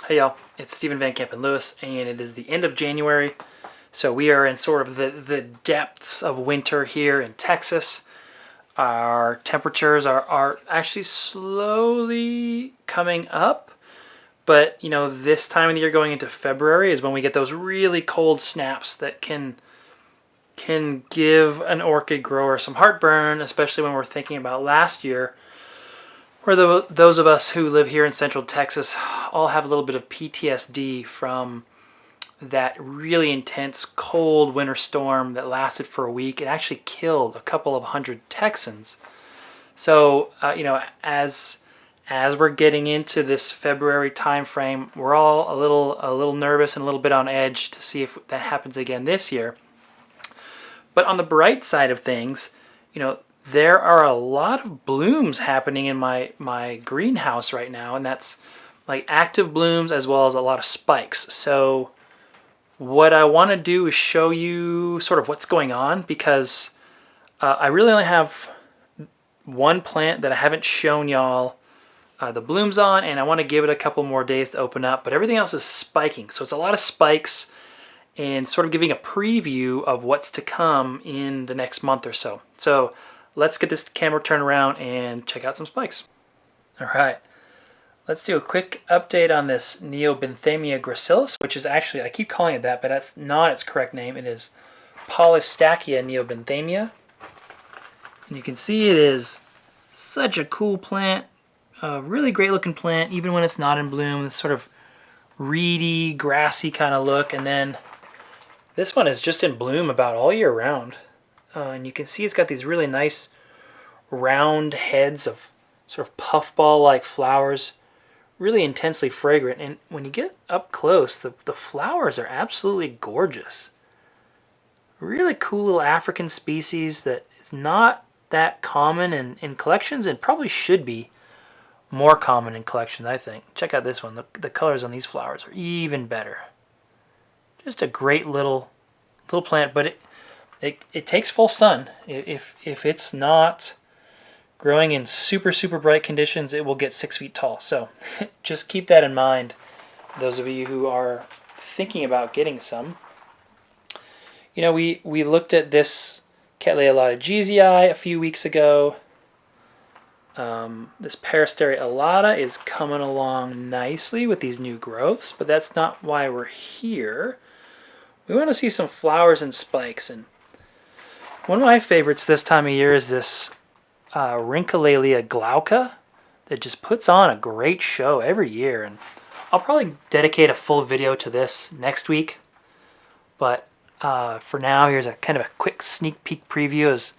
Hey y'all, it's Stephen Van Kampen-Lewis, and it is the end of January, so we are in sort of the depths of winter here in Texas. Our temperatures are actually slowly coming up, but this time of the year going into February is when we get those really cold snaps that can give an orchid grower some heartburn, especially when we're thinking about last year, where those of us who live here in Central Texas all have a little bit of PTSD from that really intense cold winter storm that lasted for a week. It actually killed a couple of hundred Texans. So, as we're getting into this February time frame, we're all a little nervous and a little bit on edge to see if that happens again this year. But on the bright side of things, there are a lot of blooms happening in my greenhouse right now, and that's like active blooms as well as a lot of spikes. So what I want to do is show you sort of what's going on, because I really only have one plant that I haven't shown y'all the blooms on, and I want to give it a couple more days to open up, but everything else is spiking. So it's a lot of spikes and sort of giving a preview of what's to come in the next month or so. So let's get this camera turned around and check out some spikes. All right, let's do a quick update on this Neobenthemia gracilis, which is actually, I keep calling it that, but that's not its correct name. It is Polystachya neobenthemia. And you can see it is such a cool plant, a really great looking plant, even when it's not in bloom, this sort of reedy, grassy kind of look. And then this one is just in bloom about all year round. And you can see it's got these really nice round heads of sort of puffball-like flowers, really intensely fragrant. And when you get up close, the flowers are absolutely gorgeous. Really cool little African species that is not that common in collections, and probably should be more common in collections, I think. Check out this one. The colors on these flowers are even better. Just a great little plant, but it takes full sun. If it's not growing in super bright conditions, it will get 6 feet tall. So just keep that in mind, those of you who are thinking about getting some. We looked at this Cattleya laudagii a few weeks ago. This Peristeria alata is coming along nicely with these new growths, but that's not why we're here. We want to see some flowers and spikes, and one of my favorites this time of year is this Rhyncholalia glauca that just puts on a great show every year. And I'll probably dedicate a full video to this next week, but for now, here's a kind of a quick sneak peek preview, as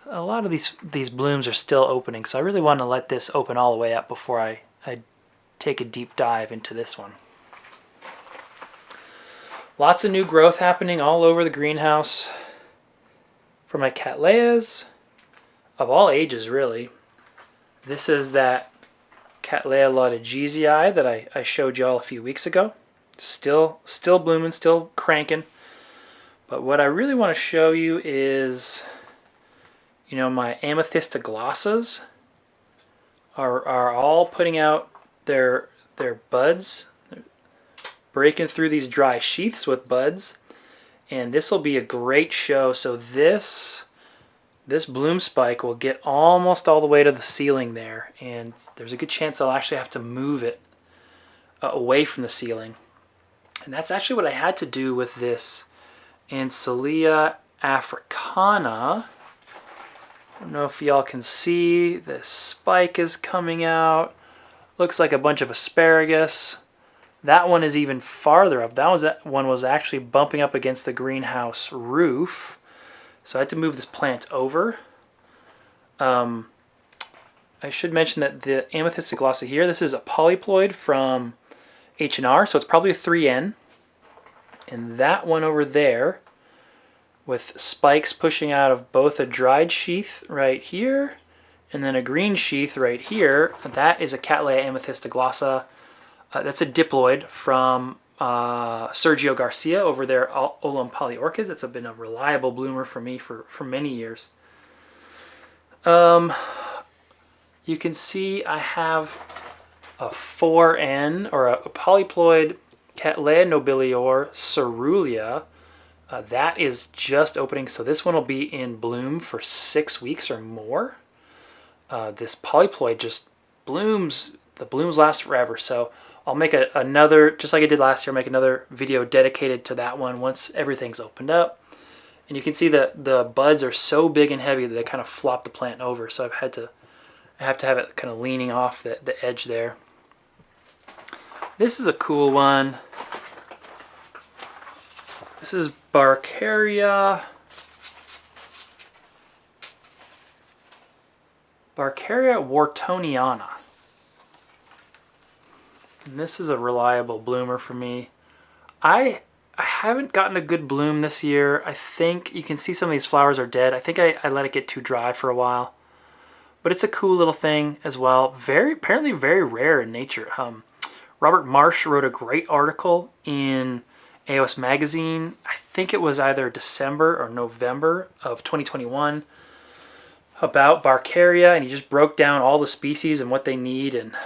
a lot of these blooms are still opening, so I really want to let this open all the way up before I take a deep dive into this one. Lots of new growth happening all over the greenhouse for my Cattleyas of all ages, really. This is that Cattleya laudagii that I showed y'all a few weeks ago. Still blooming, still cranking. But what I really want to show you is, my Amethysta glossas are all putting out their buds, breaking through these dry sheaths with buds, and this will be a great show. So this bloom spike will get almost all the way to the ceiling there, and there's a good chance I'll actually have to move it away from the ceiling. And that's actually what I had to do with this Ancylea africana. I don't know if y'all can see, the spike is coming out. Looks like a bunch of asparagus. That one is even farther up. That one was actually bumping up against the greenhouse roof. So I had to move this plant over. I should mention that the Amethysta glossa here, this is a polyploid from H&R, so it's probably a 3N. And that one over there, with spikes pushing out of both a dried sheath right here and then a green sheath right here, that is a Cattleya Amethysta glossa. That's a diploid from Sergio Garcia over there, Olam Polyorchids. It's been a reliable bloomer for me for many years. You can see I have a 4N, or a polyploid Cattleya nobilior cerulean. That is just opening, so this one will be in bloom for 6 weeks or more. This polyploid just blooms, the blooms last forever, so I'll make another, just like I did last year, make another video dedicated to that one once everything's opened up. And you can see that the buds are so big and heavy that they kind of flop the plant over, so I have to have it kind of leaning off the edge there. This is a cool one. This is Barcaria whartoniana. And this is a reliable bloomer for me. I haven't gotten a good bloom this year. I think you can see some of these flowers are dead. I think I let it get too dry for a while. But it's a cool little thing as well. Apparently very rare in nature. Robert Marsh wrote a great article in AOS Magazine. I think it was either December or November of 2021 about Barcaria, and he just broke down all the species and what they need and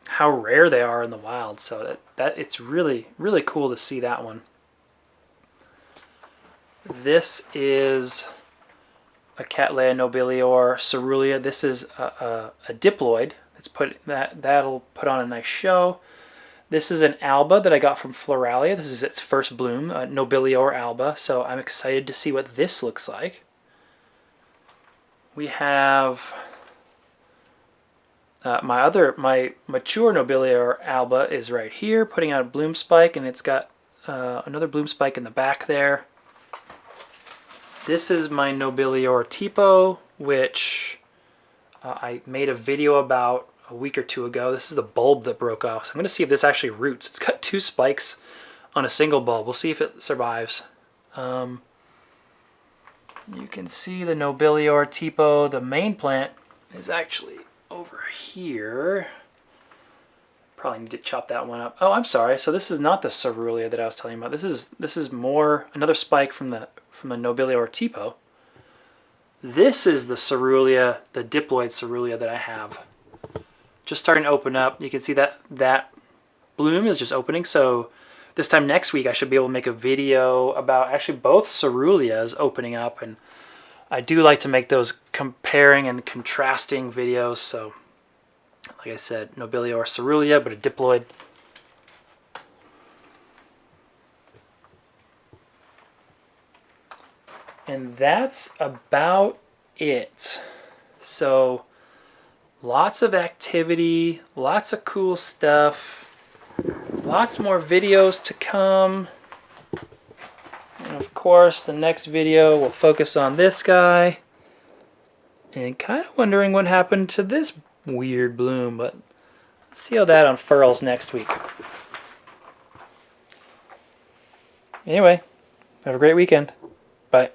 how rare they are in the wild. So that it's really cool to see that one. This is a Cattleya nobilior cerulean. This is a diploid. That'll put on a nice show. This is an alba that I got from Floralia. This is its first bloom, nobilior alba. So I'm excited to see what this looks like. We have my mature nobilior alba is right here, putting out a bloom spike, and it's got another bloom spike in the back there. This is my nobilior tipo, which I made a video about a week or two ago. This is the bulb that broke off. So I'm going to see if this actually roots. It's got 2 spikes on a single bulb. We'll see if it survives. You can see the nobilior tipo. The main plant is actually over here. Probably need to chop that one up. Oh, I'm sorry. So this is not the cerulean that I was telling you about. This is more another spike from the nobilior tipo. This is the cerulean, the diploid cerulean that I have. Just starting to open up. You can see that bloom is just opening. So this time next week I should be able to make a video about actually both ceruleas opening up, and I do like to make those comparing and contrasting videos. So like I said, nobilior cerulean, but a diploid. And that's about it. So lots of activity, lots of cool stuff, lots more videos to come. And of course, the next video will focus on this guy. And kind of wondering what happened to this weird bloom, but let's see how that unfurls next week. Anyway, have a great weekend. Bye.